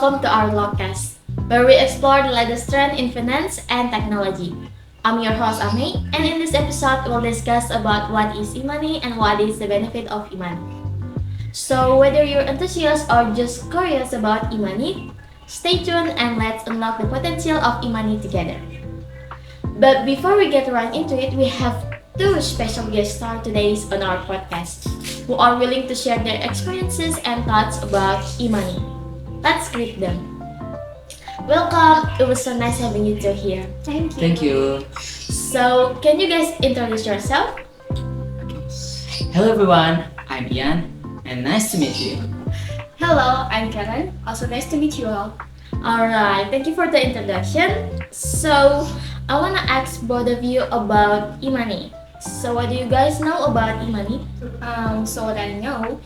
welcome to our LockCast, where we explore the latest trend in finance and technology. I'm your host Ame, and in this episode, we'll discuss about what is e-money and what is the benefit of e-money. So, whether you're enthusiastic or just curious about e-money, stay tuned and let's unlock the potential of e-money together. But before we get right into it, we have two special guest stars today on our podcast who are willing to share their experiences and thoughts about e-money. Let's greet them. Welcome. It was so nice having you two here. Thank you. Thank you. So, can you guys introduce yourself? Hello everyone, I'm Ian and nice to meet you. Hello, I'm Karen. Also nice to meet you all. Alright, thank you for the introduction. So, I wanna ask both of you about e-money. So, what do you guys know about e-money? So what I know,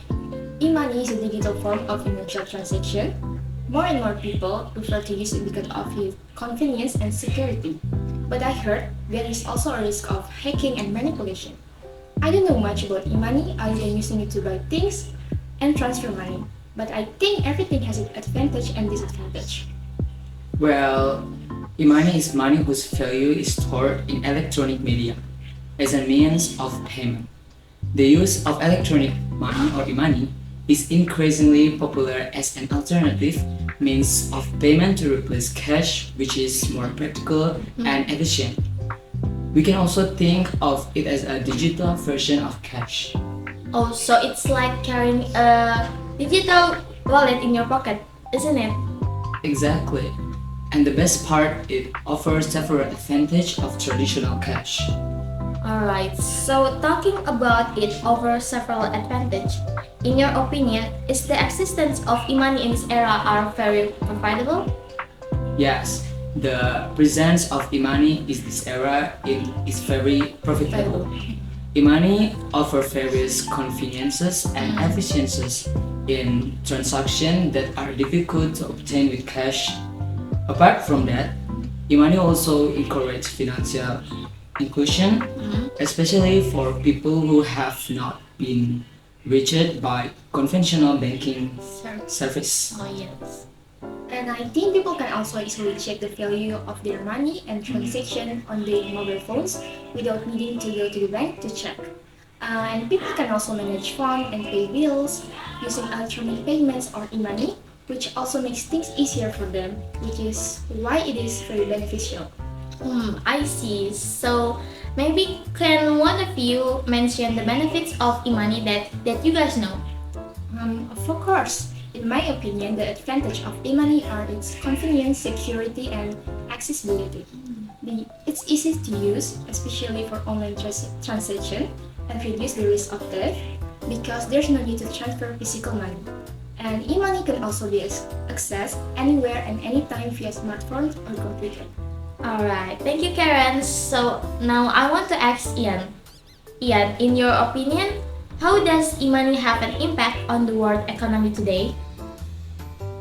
e-money is a digital form of financial transaction. More and more people prefer to use it because of its convenience and security. But I heard there is also a risk of hacking and manipulation. I don't know much about e-money other than using it to buy things and transfer money. But I think everything has its advantage and disadvantage. Well, e-money is money whose value is stored in electronic media as a means of payment. The use of electronic money or e-money is increasingly popular as an alternative means of payment to replace cash, which is more practical and efficient. We can also think of it as a digital version of cash. Oh, so it's like carrying a digital wallet in your pocket, isn't it? Exactly. And the best part, it offers several advantages of traditional cash. Alright, so talking about it over several advantages, in your opinion, is the existence of e-money in this era are very profitable? Yes, the presence of e-money in this era it is very profitable. E-money offers various conveniences and efficiencies in transactions that are difficult to obtain with cash. Apart from that, e-money also encourages financial inclusion, especially for people who have not been reached by conventional banking service. Oh yes. And I think people can also easily check the value of their money and transaction on their mobile phones without needing to go to the bank to check. And people can also manage funds and pay bills using electronic payments or e-money, which also makes things easier for them, which is why it is very beneficial. I see. So maybe can one of you mention the benefits of e-money that you guys know? Of course, in my opinion, the advantage of e-money are its convenience, security, and accessibility. It's easy to use, especially for online transaction, and reduce the risk of theft because there's no need to transfer physical money. And e-money can also be accessed anywhere and anytime via smartphone or computer. Alright, thank you Karen. So now I want to ask Ian. Ian, in your opinion, how does e-money have an impact on the world economy today?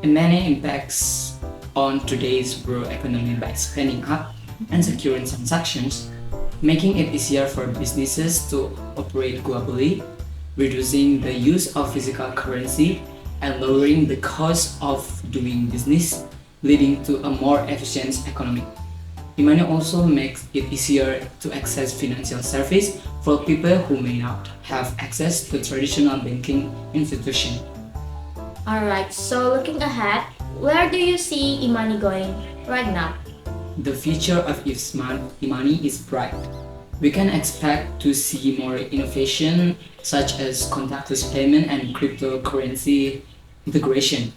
And many impacts on today's world economy by speeding up and securing transactions, making it easier for businesses to operate globally, reducing the use of physical currency, and lowering the cost of doing business, leading to a more efficient economy. E-money also makes it easier to access financial service for people who may not have access to traditional banking institutions. Alright, so looking ahead, where do you see e-money going right now? The future of e-money is bright. We can expect to see more innovation such as contactless payment and cryptocurrency integration.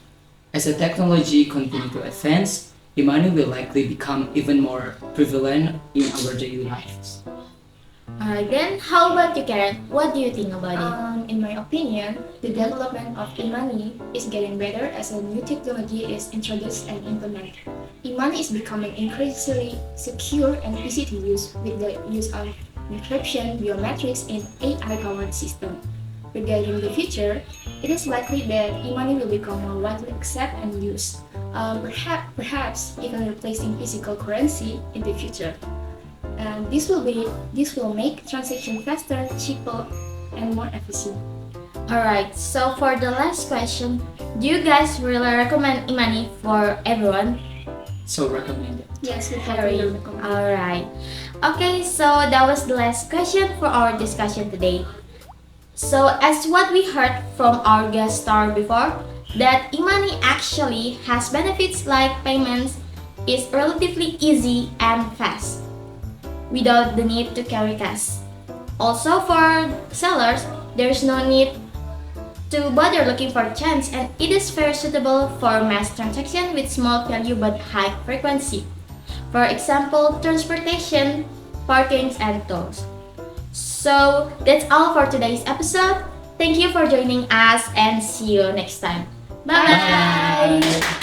As the technology continues to advance, e-money will likely become even more prevalent in our daily lives. Alright then, how about you Karen? What do you think about it? In my opinion, the development of e-money is getting better as a new technology is introduced and implemented. E-money is becoming increasingly secure and easy to use with the use of encryption, biometrics, and AI-powered system. Regarding the future, it is likely that e-money will become more widely accepted and used, perhaps even replacing physical currency in the future. And this will make transaction faster, cheaper, and more efficient. Alright, so for the last question, do you guys really recommend e-money for everyone? So recommended. Yes, we Harry. heavily recommend. Alright. Okay, so that was the last question for our discussion today. So as what we heard from our guest star before, that e-money actually has benefits like payments is relatively easy and fast without the need to carry cash. Also for sellers, there's no need to bother looking for a chance and it is very suitable for mass transaction with small value but high frequency. For example, transportation, parkings, and tolls. So that's all for today's episode. Thank you for joining us and see you next time. Bye. Bye.